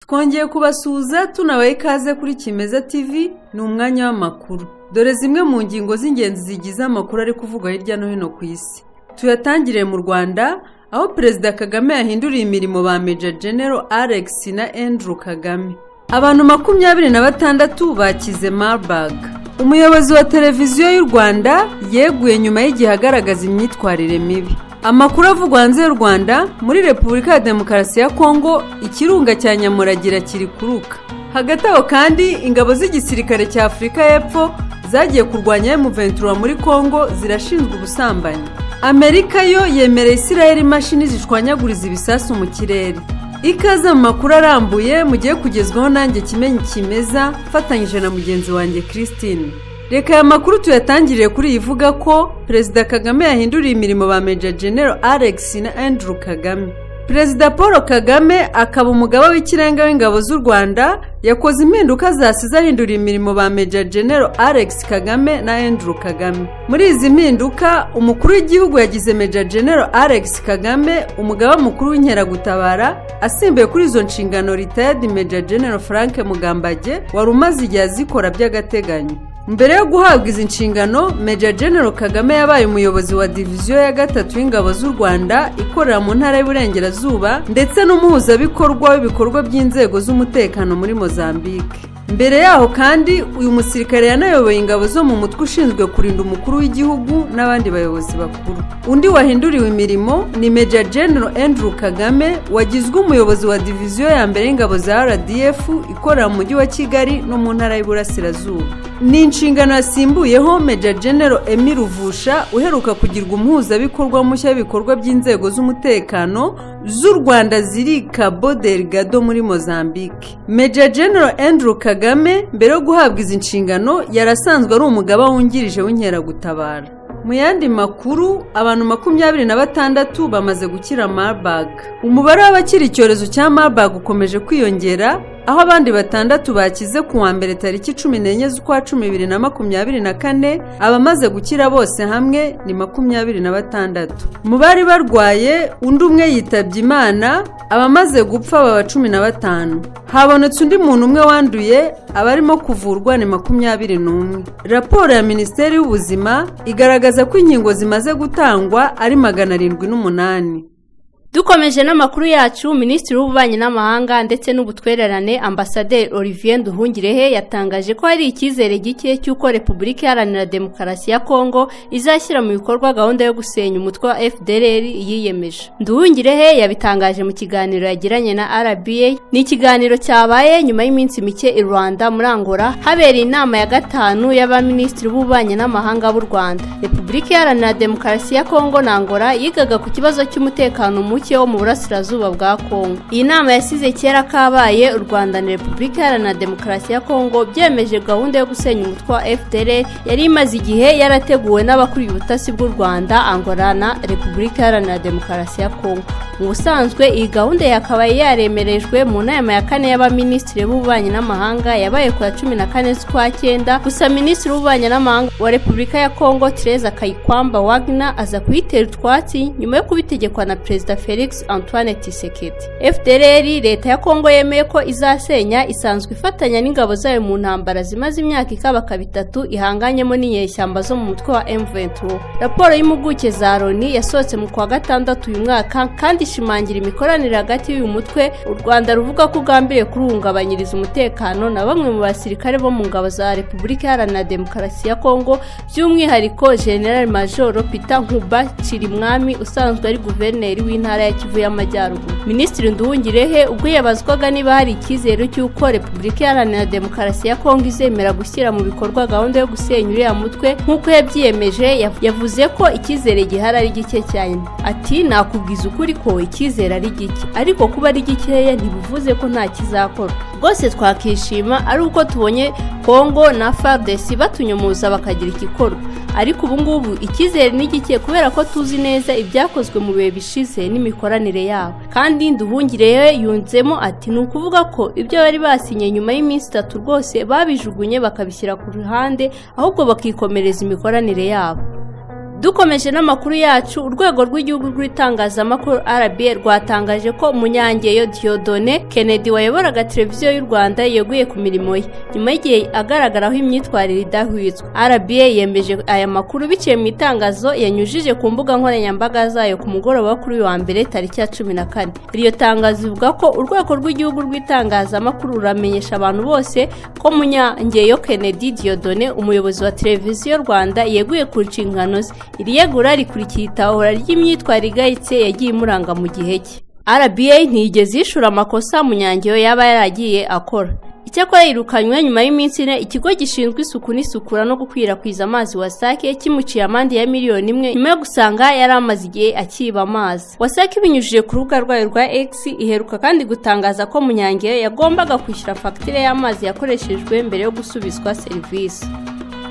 Twongeye kubasuhuza tunabaye ikaze kuri Kimeza TV, ni umwanya w'amakuru. Dore zimwe mu ngingo z'ingenzi zigize amakuru ari kuvugwa hirya no hino ku isi. Tuyatangiriye mu Rwanda, aho Perezida Kagame yahinduriye imirimo ba Major General Alex na Andrew Kagame. Abantu 26 bakize Marburg. Umuyobozi wa televiziyo y'u Rwanda yeguye nyuma y'igihe agaragaza imyitwarire mibi. Amakuru avugwa hanze y'u Rwanda, muri Repubulika ya Demokarasi ya Kongo, ikirunga cya Nyamuragira kiri kuruka. Hagati aho kandi, ingabo z'igisirikare cya Afurika y'Epfo zagiye kurwanya M23 muri Kongo zirashinzwe ubusambanyi. Amerika yo yemereye Israel imashini zishwanyaguriza ibisasu mu kirere. Ikaze mu makuru arambuye mugiye kugezwaho nanjye Kimenyi Kimeza fatanyije na mugenzi wanjye Christine. Reka aya makuru tuyatangiriye kuri ivuga ko Perezida Kagame yahinduriye imirimo ba Major General Alex na Andrew Kagame. Perezida Paul Kagame akaba umugaba w'ikirenga w'ingabo z'u Rwanda yakoze impinduka zasize ahinduriye imirimo ba Major General Alex Kagame na Andrew Kagame. Muri izi mpinduka, umukuru w'igihugu yagize Major General Alex Kagame umugaba mukuru w'inkeragutabara, asimbuye kuri izo nshingano retired Major General Frank Mugambage wari umaze igihe azikora by'agateganyo. Mbere yo guhabwa izi nshingano, Major General Kagame yabaye umuyobozi wa diviziyo ya 3 w'ingabo z'u Rwanda ikorera mu ntara y'Iburengerazuba ndetse n'umuhuzabikorwa w'ibikorwa by'inzego z'umutekano muri Mozambique. Mbere yaho kandi uyu musirikare yanayoboye ingabo zo mu mutwe ushinzwe kurinda umukuru w'igihugu n'abandi bayobozi bakuru. Undi wahinduriwe imirimo ni Major General Andrew Kagame wagizwe umuyobozi wa diviziyo ya mbere y'ingabo za RDF ikorera mu mujyi wa Kigali no mu ntara y'Iburasirazuba. Ni inshingano yasimbuyeho Major General Emile Ruvusha uheruka kugirwa umuhuzabikorwa mushya w'ibikorwa by'inzego z'umutekano z'u Rwanda ziri Cabo Delgado muri Mozambique. Major General Andrew Kagame mbere yo guhabwa izi nshingano yarasanzwe ari umugaba wungirije w'inkeragutabara. Mu yandi makuru, abantu 26 bamaze gukira Marburg. Umubare w'abakiri icyorezo cya Marburg ukomeje kwiyongera, aho abandi 6 bakize ku wa mbere tariki 14 z'ukwa 2024, abamaze gukira bose hamwe ni 26. Mu bari barwaye, undi umwe yitabye Imana, abamaze gupfa baba 15. Habonetse undi muntu umwe wanduye, abarimo kuvurwa ni 21. Raporo ya Minisiteri y'Ubuzima igaragaza ko inkingo zimaze gutangwa ari 708. Dukomeje n'amakuru yacu, Minisitiri w'Ububanyi n'Amahanga ndetse n'Ubutwererane Ambasaderi Olivier Nduhungirehe yatangaje ko hari icyizere gike cy'uko Repubulika Iharanira Demokarasi ya Kongo izashyira mu bikorwa gahunda yo gusenya umutwe wa FDLR yiyemeje. Nduhungirehe yabitangaje mu kiganiro yagiranye na RBA. Ni ikiganiro cyabaye nyuma y'iminsi mike i Rwanda muri Angola habereye inama ya 5 y'abaminisitiri b'Ububanyi n'Amahanga b'u Rwanda. Repubulika Iharanira Demokarasi ya Kongo na Angola yigaga ku kibazo cy'umutekano wo mu burasirazuba bwa Kongo. Iyi nama yasize kera kabaye u Rwanda na Repubulika Iharanira Demokarasi ya Kongo byemeje gahunda yo gusenya umutwe wa FDLR yari imaze igihe yarateguwe n'abakuriye ubutasi bw'u Rwanda, Angola na Repubulika Iharanira Demokarasi ya Kongo. Mu busanzwe iyi gahunda yakabaye yaremerejwe mu nama ya 4 y'abaminisitiri b'Ububanyi n'Amahanga yabaye ku 14 z'ukwa 9, gusa Minisitiri w'Ububanyi n'Amahanga wa Repubulika ya Kongo Teresa Kayikwamba Wagner aza kuyitera utwatsi nyuma yo kubitegekwa na Perezida Felix Antoine Tshisekedi. FDLR leta ya Kongo yemeye ko izasenya isanzwe ifatanya n'ingabo zayo mu ntambara zimaze imyaka ikabaka 3 ihanganyemo n'inyeshyamba zo mu mutwe wa M23. Raporo y'impuguke za Loni yasohotse mu kwa 6 uyu mwaka kandi ishimangira imikoranire hagati y'uyu mutwe. U Rwanda ruvuga ko ugambiriye kurungabanyiriza umutekano na bamwe mu basirikare bo mu ngabo za Repubulika Iharanira Demokarasi ya Kongo, by'umwihariko General Major Peter Nkuba Chirimwami usanzwe ari guverineri w'intara ya Kivu y'Amajyaruguru. Minisitiri Nduhungirehe ubwo yabazwaga niba hari icyizere cy'uko Repubulika Iharanira Demokarasi ya Kongo izemera gushyira mu bikorwa gahunda yo gusenya uriya mutwe nk'uko yabyiyemeje, yavuze ko icyizere gihari ari gike cyane. Ati nakubwiza ukuri ko icyizere ari gike, ariko kuba ari gikeya ntibivuze ko nta kizakorwa. Rwose twakishima ari uko tubonye Kongo na FARDC batunyomoza bakagira igikorwa, ariko ubu ngubu icyizere ni gike kubera ko tuzi neza ibyakozwe mu bihe bishize n'imikoranire yabo. Kandi Nduhungirehe yunzemo ati ni ukuvuga ko ibyo bari basinye nyuma y'iminsi 3 rwose babijugunye bakabishyira ku ruhande, ahubwo bakikomereza imikoranire yabo. Dukomeje n'amakuru yacu, urwego rw'igihugu rw'itangazamakuru RBA rwatangaje ko Munyangeyo Dieudonné Kennedy wayoboraga televiziyo y'u Rwanda yeguye ku mirimo ye nyuma y'igihe agaragaraho imyitwarire idahwitswe. RBA yemeje aya makuru biciye mu itangazo yanyujije ku mbuga nkoranyambaga zayo ku mugoroba kuri uyu wa mbere tariki ya 14. Iryo tangazo rivuga ko urwego rw'igihugu rw'itangazamakuru ruramenyesha abantu bose ko Munyangeyo Kennedy Dieudonné umuyobozi wa televiziyo y'u Rwanda yeguye ku nshingano ze. Iri yegura rikurikiye itahura ry'imyitwarire igayitse yagiye imuranga mu gihe cye. RBA ntiyigeze yishura amakosa Munyangeyo yaba yaragiye akora. Icyakora yirukanywe nyuma y'iminsi ine ikigo gishinzwe isuku n'isukura no gukwirakwiza amazi WASAC kimuciye amande ya miliyoni 1 nyuma yo gusanga yari amaze igihe akiba amazi. WASAC ibinyujije ku rubuga rwayo rwa X iheruka kandi gutangaza ko Munyangeyo yagombaga kwishyura fagitire y'amazi yakoreshejwe mbere yo gusubizwa serivisi.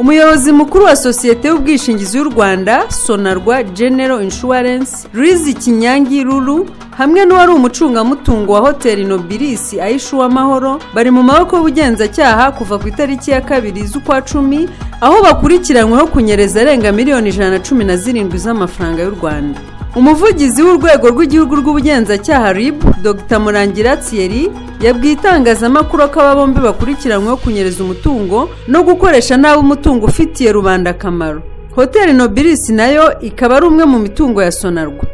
Umuyobozi mukuru wa sosiyete y'ubwishingizi y'u Rwanda Sonarwa General Insurance Louise Kinyangi Lulu hamwe n'uwari umucungamutungo wa hoteli Nobilis Aisha Amahoro bari mu maboko y'ubugenzacyaha kuva ku itariki ya 2 z'ukwa 10 aho bakurikiranyweho kunyereza arenga miliyoni 117 z'amafaranga y'u Rwanda. Umuvugizi w'urwego rw'igihugu rw'ubugenzacyaha RIB Dr Murangira Thierry yabwiye itangazamakuru ko aba bombi bakurikiranyweho kunyereza umutungo no gukoresha nabi umutungo ufitiye rubanda akamaro. Hoteli Nobilis nayo ikaba ari umwe mu mitungo ya Sonarwa.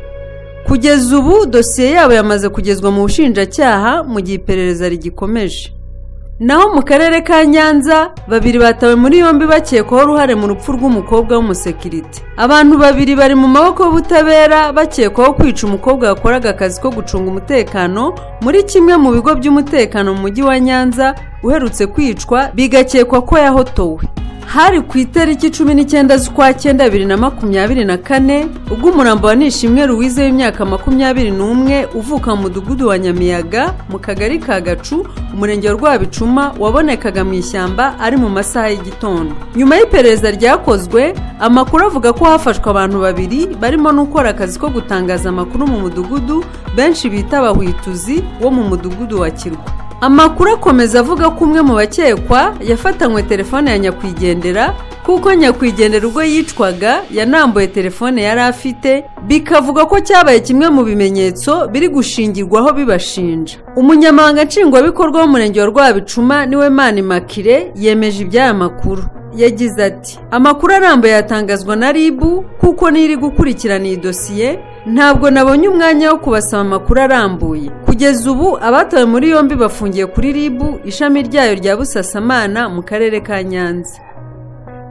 Kugeza ubu dosiye yabo yamaze kugezwa mu bushinjacyaha mu gihe iperereza rigikomeje. Naho mu karere ka Nyanza babiri batawe muri yombi bakekwaho uruhare mu rupfu rw'umukobwa w'umusekirite. Abantu babiri bari mu maboko y'ubutabera bakekwaho kwica umukobwa wakoraga akazi ko gucunga umutekano muri kimwe mu bigo by'umutekano mu mujyi wa Nyanza uherutse kwicwa bigakekwa ko yahotowe. Hari ku itariki 19 z'ukwa 9 2024 ubwo umurambo wa Nishimwe Louise w'imyaka 21 uvuka mu mudugudu wa Nyamiyaga mu kagari ka Gacu umurenge wa Rwabicuma wabonekaga mu ishyamba ari mu masaha y'igitondo. Nyuma y'iperereza ryakozwe amakuru avuga ko hafashwe abantu babiri barimo n'ukora akazi ko gutangaza amakuru mu mudugudu benshi bita abahwituzi wo mu mudugudu wa Kirwa. Amakuru akomeza avuga ko umwe mu bakekwa yafatanywe telefone ya nyakwigendera kuko nyakwigendera ubwo yicwaga yanambuye telefone yari afite bikavuga ko cyabaye kimwe mu bimenyetso biri gushingirwaho bibashinja. Umunyamabanga nshingwabikorwa w'umurenge wa Rwabicuma niwe Mani Makire yemeje iby'aya makuru. Yagize ati amakuru arambuye yatangazwa na RIB kuko niri gukurikirana iyi dosiye ntabwo nabonye umwanya wo kubasaba amakuru arambuye. Kugeza ubu abatawe muri yombi bafungiye kuri RIB ishami ryayo rya Busasamana mu karere ka Nyanza.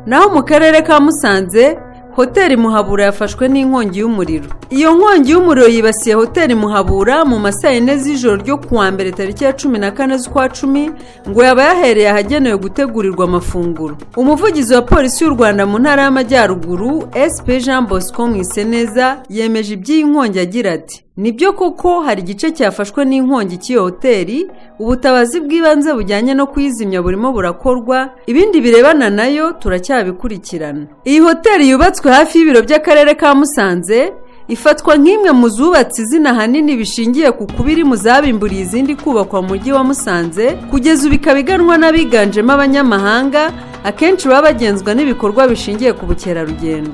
Naho mu karere ka Musanze Hoteli Muhabura yafashwe n'inkongi y'umuriro. Iyo nkongi y'umuriro yibasiye Hoteli Muhabura mu masaha 4 z'ijoro ryo kuwa mbere tariki ya 14 z'ukwa 10 ngo yaba yahereye ahagenewe gutegurirwa amafunguro. Umuvugizi wa polisi y'u Rwanda mu ntara y'Amajyaruguru SP Jean Bosco Mwiseneza yemeje iby'iyi nkongi agira ati nibyo koko hari igice cyafashwe n'inkongi cy'iyo hoteli, ubutabazi bw'ibanze bujyanye no kuyizimya burimo burakorwa, ibindi birebana nayo turacyabikurikirana. Iyi hoteli yubatswe hafi y'ibiro by'akarere ka Musanze ifatwa nk'imwe mu zubatse izina hanini bishingiye ku kubiri mu zabimburiye izindi kubakwa mu mujyi wa Musanze kugeza ubikabiganwa n'abiganjemo abanyamahanga akenshi baba bagenzwa n'ibikorwa bishingiye ku bukerarugendo.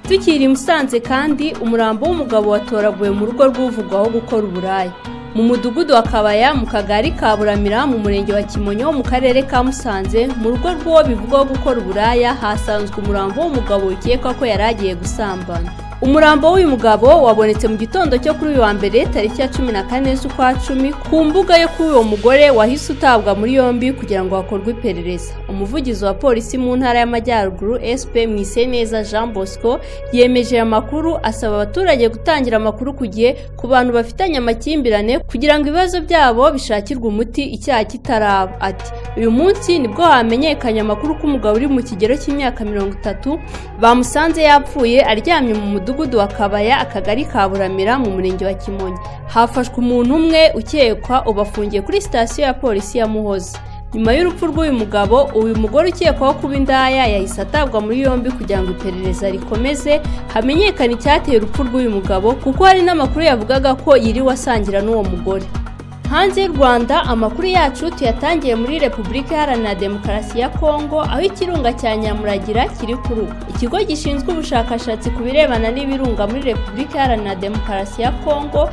Tukiri Musanze kandi umurambo w'umugabo watoraguwe mu rugo rw'uvugwaho gukora uburaya mu mudugudu wa Kabaya mu kagari ka Buramira mu murenge wa Kimonyo mu karere ka Musanze. Mu rugo rw'uwo bivugwaho gukora uburaya hasanzwe umurambo w'umugabo ukekwa ko yaragiye gusambana. Umurambo w'uyu mugabo wabonetse mu gitondo cyo kuri uyu wa mbere tariki ya 14 z'ukwa 10 ku mbuga yo kuri uwo mugore wahise utabwa muri yombi kugira ngo hakorwe iperereza. Umuvugizi wa polisi mu ntara y'Amajyaruguru SP Mwiseneza Jean Bosco yemeje amakuru asaba abaturage gutangira amakuru ku gihe ku bantu bafitanye amakimbirane kugira ngo ibibazo byabo bishakirwe umuti icyaha kitaraba. Ati uyu munsi nibwo hamenyekanye amakuru ko umugabo uri mu kigero cy'imyaka 30 bamusanze yapfuye aryamye mu mudugudu wa Kabaya akagari ka Buramira mu murenge wa Kimonyo. Hafashwe umuntu umwe ukekwa ubafungiye kuri sitasiyo ya polisi ya Muhoza. Nyuma y'urupfu rw'uyu mugabo uyu mugore ukekwaho kuba indaya yahise atabwa muri yombi kugira ngo iperereza rikomeze hamenyekane icyateye urupfu rw'uyu mugabo kuko hari n'amakuru yavugaga ko yiriwe asangira n'uwo mugore. Hanze y'u Rwanda amakuru yacu tuyatangiye muri Repubulika Iharanira Demokarasi ya Kongo, aho ikirunga cya Nyamuragira kiri kuri ubu. Ikigo gishinzwe ubushakashatsi ku birebana n'ibirunga muri Repubulika Iharanira Demokarasi ya Kongo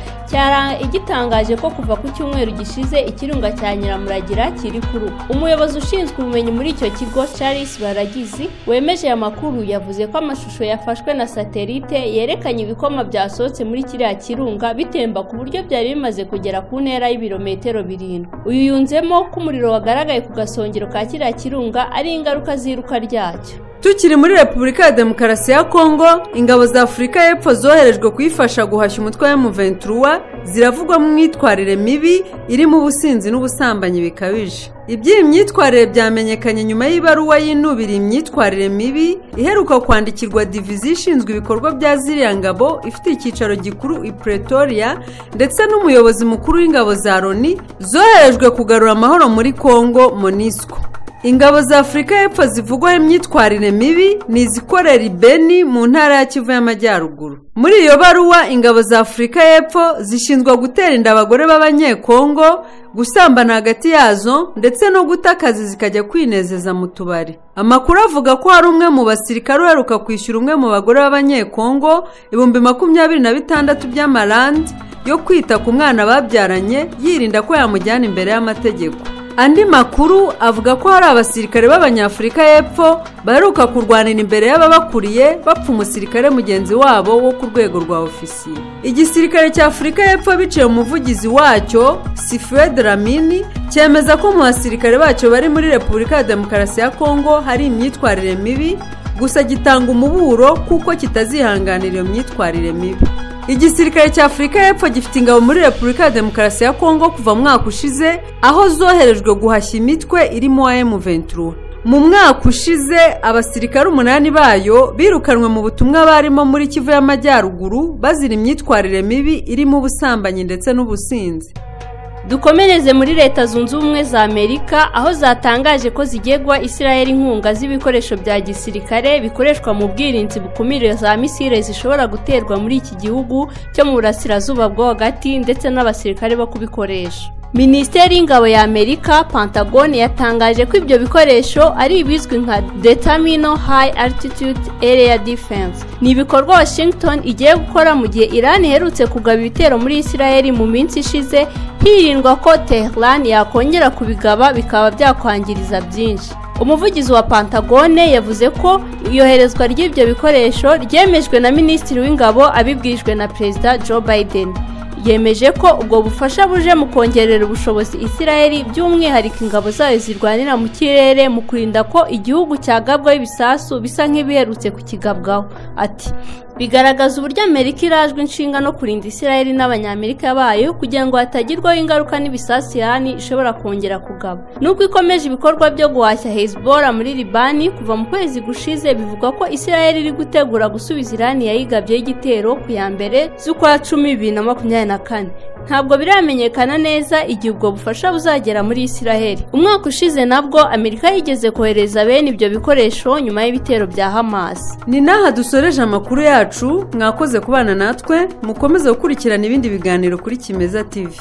igitangaje ko kuva ku cyumweru gishize ikirunga cya Nyamuragira kiri kuri ubu. Umuyobozi ushinzwe ubumenyi muri icyo kigo Charles Baragizi wemeje aya makuru yavuze ko amashusho yafashwe na satelite yerekanye ibikoma byasohotse muri kiriya kirunga bitemba ku buryo byari bimaze kugera ku ntera y'ibirometero 7. Uyu yunzemo ko umuriro wagaragaye ku gasongero ka kiriya kirunga ari ingaruka z'iruka ryacyo. Tukiri muri Repubulika ya Demokarasi ya Kongo, ingabo za Afurika y'Epfo zoherejwe kuyifasha guhashya umutwe wa M23 ziravugwa mu myitwarire mibi iri mu businzi n'ubusambanyi bikabije. Iby'iyi myitwarire byamenyekanye nyuma y'ibaruwa y'inubira imyitwarire mibi iheruka kwandikirwa diviziyo ishinzwe ibikorwa bya ziriya ngabo ifite icyicaro gikuru i Pretoria, ndetse n'umuyobozi mukuru w'ingabo za Loni zoherejwe kugarura amahoro muri Kongo MONUSCO. Ingabo za Afurika y'Epfo zivugwaho imyitwarire mibi ni izikorera i Beni mu ntara ya Kivu y'Amajyaruguru. Muri iyo baruwa ingabo za Afurika y'Epfo zishinzwa gutera inda abagore b'Abanyekongo, gusambana hagati yazo ndetse no guta akazi zikajya kwinezeza mu tubari. Amakuru avuga ko hari umwe mu basirikare uheruka kwishyura umwe mu bagore b'Abanyekongo 26,000 by'amarandi yo kwita ku mwana babyaranye yirinda ko yamujyana imbere y'amategeko. Andi makuru avuga ko hari abasirikare b'Abanyafurika y'Epfo baheruka kurwanira imbere y'ababakuriye bapfa umusirikare mugenzi wabo wo ku rwego rwa ofisiye. Igisirikare cya Afurika y'Epfo biciye umuvugizi wacyo Sifue Dlamini cyemeza ko mu basirikare bacyo bari muri Repubulika ya Demokarasi ya Kongo hari imyitwarire mibi, gusa gitanga umuburo kuko kitazihanganira iyo myitwarire mibi. Igisirikare cya Afurika y'Epfo gifite ingabo muri Repubulika ya Demokarasi ya Kongo kuva mu mwaka ushize, aho zoherejwe guhashya imitwe irimo wa M23. Mu mwaka ushize abasirikare 8 bayo birukanwe mu butumwa barimo muri Kivu y'Amajyaruguru bazira imyitwarire mibi irimo ubusambanyi ndetse n'ubusinzi. Dukomereze muri Leta Zunze Ubumwe za Amerika, aho zatangaje ko zigiye guha Israel inkunga z'ibikoresho bya gisirikare bikoreshwa mu bwirinzi bukumira za misile zishobora guterwa muri iki gihugu cyo mu burasirazuba bwo hagati ndetse n'abasirikare bo kubikoresha. Minisiteri y'Ingabo ya Amerika Pentagon yatangaje ko ibyo bikoresho ari ibizwi nka Determinal High Altitude Area Defense. Ni ibikorwa Washington igiye gukora mu gihe Iran iherutse kugaba ibitero muri Israel mu minsi ishize, hirindwa ko Tehran yakongera kubigaba bikaba byakwangiriza byinshi. Umuvugizi wa Pentagon yavuze ko iyoherezwa ry'ibyo bikoresho ryemejwe na Minisitiri w'Ingabo abibwijwe na Perezida Joe Biden. Yemeje ko ubwo bufasha buje mu kongerera ubushobozi Israel, by'umwihariko ingabo zayo zirwanira mu kirere mu kurinda ko igihugu cyagabwaho ibisasu bisa nk'ibiherutse kukigabwaho. Ati bigaragaza uburyo Amerika irajwe inshinga no kurinda Israel n'Abanyamerika bayo kugira ngo hatagirwaho ingaruka n'ibisasu Iran ishobora kongera kugaba. Nubwo ikomeje ibikorwa byo guhashya Hezbollah muri Libani kuva mu kwezi gushize, bivuga ko Israel iri gutegura gusubiza Iran yayigabyeho igitero ku ya mbere z'ukwa 10 2024. Ntabwo biramenyekana neza igihe ubwo bufasha buzagera muri Israel. Umwaka ushize nabwo Amerika yigeze kohereza bene ibyo bikoresho nyuma y'ibitero bya Hamas. Ni naha dusoreje amakuru yacu, mwakoze kubana natwe, mukomeze gukurikirana ibindi biganiro kuri Kimeza TV.